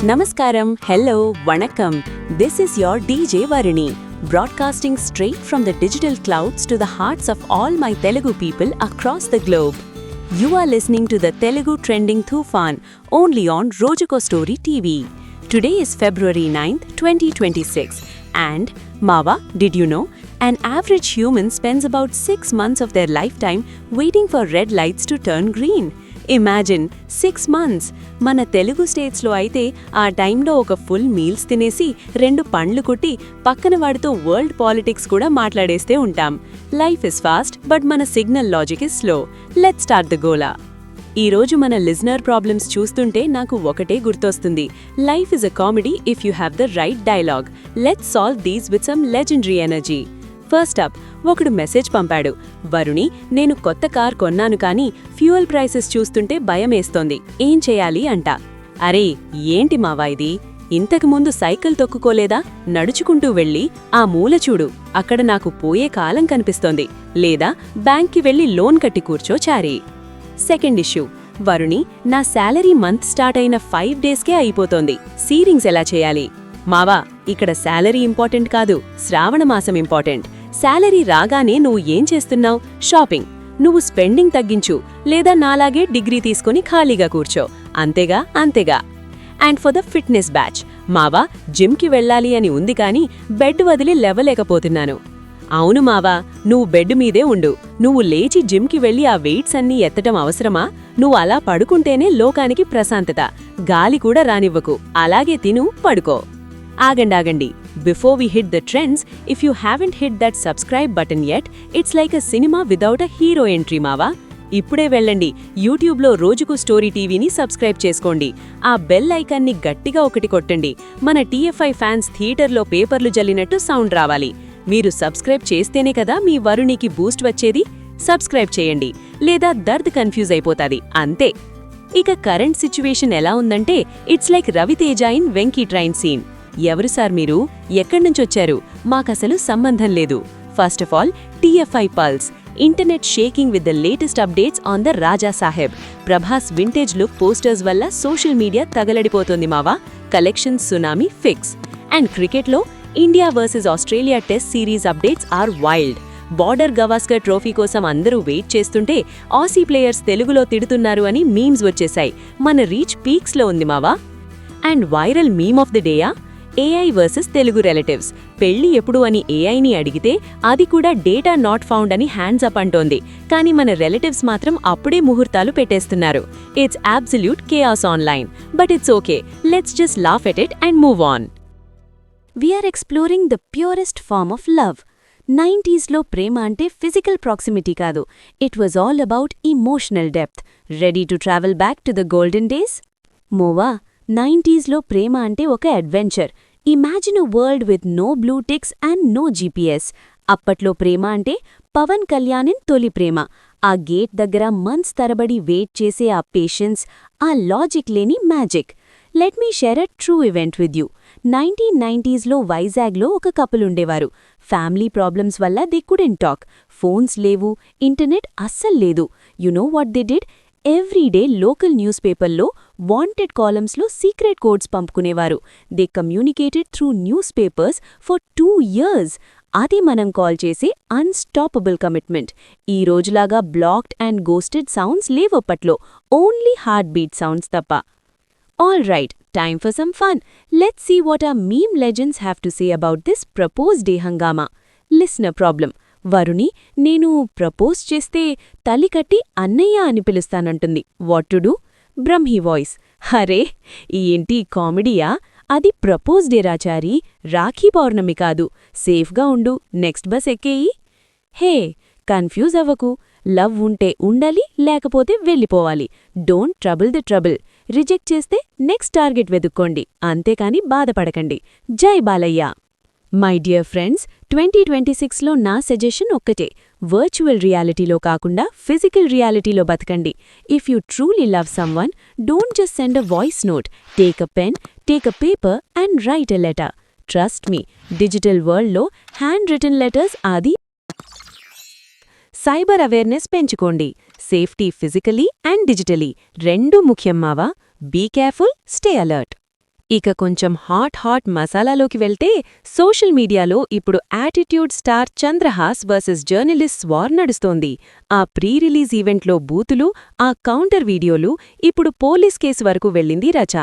Namaskaram, hello, vanakkam. This is your DJ Varuni, broadcasting straight from the digital clouds to the hearts of all my Telugu people across the globe. You are listening to the Telugu Trending Tufan, only on Rojuko Story TV. Today is February 9th, 2026. And, Mava, did you know? An average human spends about 6 months of their lifetime waiting for red lights to turn green. Imagine 6 months. మన తెలుగు స్టేట్స్లో అయితే ఆ టైంలో ఒక full meals తినేసి 2 పండ్లు కొట్టి పక్కన వాడితో వరల్డ్ పాలిటిక్స్ కూడా మాట్లాడేస్తే ఉంటాం. లైఫ్ ఇస్ ఫాస్ట్ బట్ మన signal logic is slow. Let's start the గోలా. ఈరోజు మన లిజనర్ ప్రాబ్లమ్స్ చూస్తుంటే నాకు ఒకటే గుర్తొస్తుంది. Life is a comedy if you have the right dialogue. Let's solve these with some legendary energy. First up, ఒకడు message పంపాడు. వరుణి, నేను కొత్త కార్ కొన్నాను కానీ ఫ్యూయల్ ప్రైసెస్ చూస్తుంటే భయమేస్తోంది, ఏం చేయాలి అంట. అరే ఏంటి మావా ఇది, ఇంతకుముందు సైకిల్ తొక్కుకోలేదా? నడుచుకుంటూ వెళ్ళి ఆ మూల చూడు, అక్కడ నాకు పోయే కాలం కనిపిస్తోంది. లేదా బ్యాంక్కి వెళ్ళి లోన్ కట్టి కూర్చో చారీ. సెకండ్ ఇష్యూ, వరుణి, నా శాలరీ మంత్ స్టార్ట్ అయిన 5 daysకే అయిపోతోంది, సీరింగ్స్ ఎలా చేయాలి? మావా, ఇక్కడ శాలరీ ఇంపార్టెంట్ కాదు, శ్రావణ మాసం ఇంపార్టెంట్. శాలరీ రాగానే నువ్వు ఏం చేస్తున్నావు? షాపింగ్. నువ్వు స్పెండింగ్ తగ్గించు, లేదా నాలాగే డిగ్రీ తీసుకొని ఖాళీగా కూర్చో. అంతేగా అంతేగా. And for the fitness batch, మావా, జిమ్కి వెళ్ళాలి అని ఉంది కానీ బెడ్ వదిలి లేవలేకపోతున్నాను. అవును మావా, నువ్వు బెడ్ మీదే ఉండు. నువ్వు లేచి జిమ్కి వెళ్ళి ఆ వెయిట్స్ అన్నీ ఎత్తటం అవసరమా? నువ్వు అలా పడుకుంటేనే లోకానికి ప్రశాంతత. గాలి కూడా రానివ్వకు, అలాగే తిను, పడుకో. ఆగండి. Before we hit the trends, if you haven't hit that subscribe button yet, it's like a cinema without a hero entry, మావా. ఇప్పుడే వెళ్ళండి, యూట్యూబ్లో రోజుకు స్టోరీ టీవీని సబ్స్క్రైబ్ చేసుకోండి. ఆ బెల్ ఐకాన్ని గట్టిగా ఒకటి కొట్టండి. మన TFI ఫ్యాన్స్ థియేటర్లో పేపర్లు జల్లినట్టు సౌండ్ రావాలి. మీరు సబ్స్క్రైబ్ చేస్తేనే కదా మీ వరుణికి బూస్ట్ వచ్చేది. సబ్స్క్రైబ్ చేయండి, లేదా దర్ద్ కన్ఫ్యూజ్ అయిపోతాది, అంతే. ఇక కరెంట్ సిచ్యువేషన్ ఎలా ఉందంటే it's like Ravi Teja in Venky train scene. ఎవరు సార్ మీరు? ఎక్కడ్నుంచొచ్చారు? మాకసలు సంబంధం లేదు. First of all, TFI pulse, internet shaking with the latest updates on the Raja Saheb. Prabhas vintage look posters వల్ల సోషల్ మీడియా తగలడిపోతుంది మావా. Collections tsunami fix. అండ్ క్రికెట్లో India versus Australia test series updates are wild. Border Gavaskar trophy కోసం అందరూ wait చేస్తుంటే ఆసీ players తెలుగులో తిడుతున్నారు అని మీమ్స్ వచ్చేశాయి. మన రీచ్ పీక్స్లో ఉంది మావా. And viral meme of the డేయా, AI వర్సెస్ తెలుగు రిలేటివ్స్. పెళ్లి ఎప్పుడు అని ఏఐని అడిగితే అది కూడా డేటా నాట్ ఫౌండ్ అని హ్యాండ్స్ అప్ అంటోంది. కానీ మన రిలేటివ్స్ మాత్రం అప్పుడే ముహూర్తాలు పెట్టేస్తున్నారు. It's absolute chaos online. But it's okay, let's just laugh at it and move on. We're exploring the purest form of love. 90sలో ప్రేమ అంటే ఫిజికల్ ప్రాక్సిమిటీ కాదు, it was all about emotional depth. Ready to travel back to the golden days? మోవా, 90sలో ప్రేమ అంటే ఒక adventure. Imagine a world with no blue ticks and no GPS. అప్పట్లో ప్రేమ అంటే పవన్ కళ్యాణిన్ తొలి ప్రేమ. ఆ గేట్ దగ్గర మంత్స్ తరబడి వెయిట్ చేసే ఆ పేషెన్స్, ఆ లాజిక్ లేని magic. Let me share a true event with you. 1990sలో వైజాగ్లో ఒక కపుల్ ఉండేవారు. ఫ్యామిలీ ప్రాబ్లమ్స్ వల్ల దే కుడెంట్ టాక్. ఫోన్స్ లేవు, ఇంటర్నెట్ అస్సలు లేదు. You know what they did? Everyday local news పేపర్లో వాంటెడ్ కాలమ్స్లో సీక్రెట్ కోడ్స్ పంపుకునేవారు. They communicated through newspapers for 2 years. అది మనం కాల్ చేసే అన్స్టాపబుల్ కమిట్మెంట్. ఈ రోజులాగా బ్లాక్డ్ అండ్ గోస్టెడ్ సౌండ్స్ లేవప్పట్లో, ఓన్లీ హార్ట్ బీట్ సౌండ్స్ తప్ప. All right, time for some fun. Let's see what are meme legends have to say about this propose day హంగామా. Listener problem. Varuni, నేను ప్రపోజ్ చేస్తే తలి కట్టి అన్నయ్య అని పిలుస్తానంటుంది. What to do? Brahmi voice. హరే, ఏంటి కామెడీయా? అది ప్రపోజ్ డే రాచారి, రాఖీ పౌర్ణమి కాదు. సేఫ్గా ఉండు, నెక్స్ట్ బస్ ఎక్కేయి. హే, కన్ఫ్యూజ్ అవ్వకు. లవ్ ఉంటే ఉండాలి, లేకపోతే వెళ్ళిపోవాలి. Don't trouble the trouble. Reject చేస్తే నెక్స్ట్ టార్గెట్ వెతుక్కోండి, అంతేకాని బాధపడకండి. జై బాలయ్య. మై డియర్ ఫ్రెండ్స్, 2026లో నా సజెషన్ ఒక్కటే. వర్చువల్ రియాలిటీలో కాకుండా ఫిజికల్ రియాలిటీలో బతకండి. If you truly love someone, don't just send a voice note. Take a pen, take a paper and right a letter. Trust me, digital వరల్డ్లో హ్యాండ్ రిటన్ లెటర్స్ అది. Cyber awareness పెంచుకోండి. Safety physically and digitally రెండూ ముఖ్యం మావా. Be careful, stay alert. ఇక కొంచెం hot మసాలాలోకి వెళ్తే social మీడియాలో ఇప్పుడు attitude star Chandrahas versus journalists war నడుస్తోంది. ఆ ప్రీ రిలీజ్ ఈవెంట్లో బూతులు, ఆ కౌంటర్ వీడియోలు ఇప్పుడు పోలీస్ కేసు వరకు వెళ్ళింది రచ.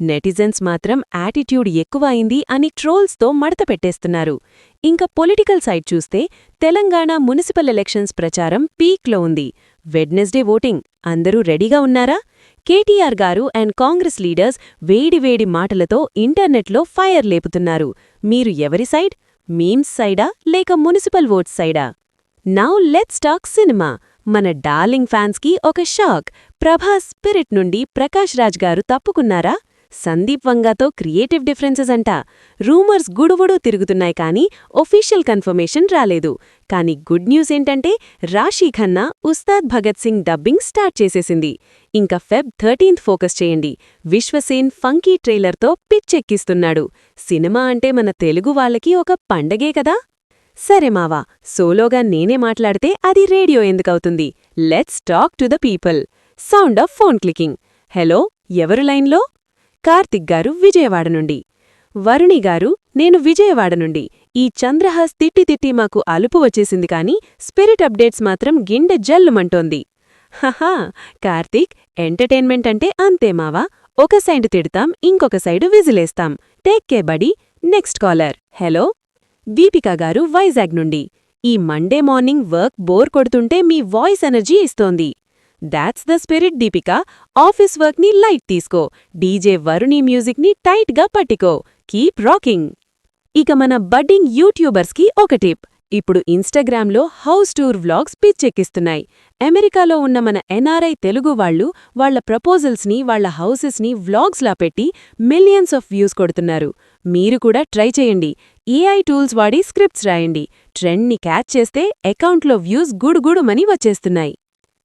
నెటిజన్స్ మాత్రం యాటిట్యూడ్ ఎక్కువ అయింది అని ట్రోల్స్తో మడత పెట్టేస్తున్నారు. ఇంకా పొలిటికల్ సైడ్ చూస్తే తెలంగాణ మున్సిపల్ ఎలక్షన్స్ ప్రచారం పీక్లో ఉంది. వెడ్నెస్డే ఓటింగ్ అందరూ రెడీగా ఉన్నారా? కేటీఆర్ గారు అండ్ కాంగ్రెస్ లీడర్స్ వేడివేడి మాటలతో ఇంటర్నెట్లో ఫైర్ లేపుతున్నారు. మీరు ఎవరి సైడ్? మీమ్స్ సైడా లేక మున్సిపల్ ఓట్స్ సైడా? Now let's talk cinema. మన డార్లింగ్ ఫ్యాన్స్కి ఒక షాక్. ప్రభాస్ స్పిరిట్ నుండి ప్రకాష్ రాజ్ గారు తప్పుకున్నారా? సందీప్ వంగాతో క్రియేటివ్ డిఫరెన్సెస్ అంట. రూమర్స్ గుడువుడు తిరుగుతున్నాయి కానీ ఒఫీషియల్ కన్ఫర్మేషన్ రాలేదు. కానీ గుడ్ న్యూస్ ఏంటంటే రాశీ ఖన్నా ఉస్తాద్ భగత్ సింగ్ డబ్బింగ్ స్టార్ట్ చేసేసింది. ఇంకా Feb 13th ఫోకస్ చేయండి. విశ్వసేన్ ఫంకీ ట్రైలర్తో పిచ్చెక్కిస్తున్నాడు. సినిమా అంటే మన తెలుగు వాళ్ళకి ఒక పండగే కదా. సరే మావా, సోలోగా నేనే మాట్లాడితే అది రేడియో ఎందుకవుతుంది? Let's talk to the people. Sound of phone clicking. Hello, ఎవరు లైన్లో? కార్తిక్ గారు విజయవాడ నుండి. వరుణి గారు, నేను విజయవాడ నుండి. ఈ చంద్రహాస్ తిట్టి మాకు అలుపు వచ్చేసింది కానీ స్పిరిట్ అప్డేట్స్ మాత్రం గిండె జల్లుమంటోంది. హహా, కార్తీక్, ఎంటర్టైన్మెంట్ అంటే అంతే మావా. ఒక సైడ్ తిడతాం, ఇంకొక సైడు విజిలేస్తాం. Take care buddy. Next caller. Hello, Deepika గారు వైజాగ్ నుండి. ఈ మండే మార్నింగ్ వర్క్ బోర్ కొడుతుంటే మీ వాయిస్ ఎనర్జీ ఇస్తోంది. That's the spirit Deepika. Office వర్క్ని లైట్ తీసుకో. డీజే వరుణి మ్యూజిక్ని టైట్గా పట్టికో. Keep rocking. ఇక మన బడ్డింగ్ యూట్యూబర్స్కి ఒక టిప్. ఇప్పుడు ఇన్స్టాగ్రామ్లో హౌస్ టూర్ వ్లాగ్స్ పిచ్చెక్కిస్తున్నాయి. అమెరికాలో ఉన్న మన ఎన్ఆర్ఐ తెలుగు వాళ్ళు వాళ్ల ప్రపోజల్స్ని, వాళ్ల హౌసెస్ని వ్లాగ్స్లా పెట్టి మిలియన్స్ ఆఫ్ వ్యూస్ కొడుతున్నారు. మీరు కూడా ట్రై చేయండి. ఏఐ టూల్స్ వాడి స్క్రిప్ట్స్ రాయండి. ట్రెండ్ని క్యాచ్ చేస్తే అకౌంట్లో వ్యూస్ గుడుగుడుమని వచ్చేస్తున్నాయి.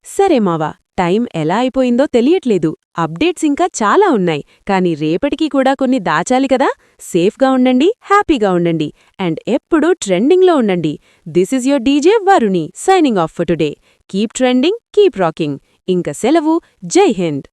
సరే మావా, టైం ఎలా అయిపోయిందో తెలియట్లేదు. అప్డేట్స్ ఇంకా చాలా ఉన్నాయి. కానీ రేపటికి కూడా కొన్ని దాచాలి కదా. సేఫ్గా ఉండండి, హ్యాపీగా ఉండండి, అండ్ ఎప్పుడూ ట్రెండింగ్లో ఉండండి. This is your DJ Varuni signing off for today. Keep trending, keep rocking. ఇంక సెలవు. జై హింద్.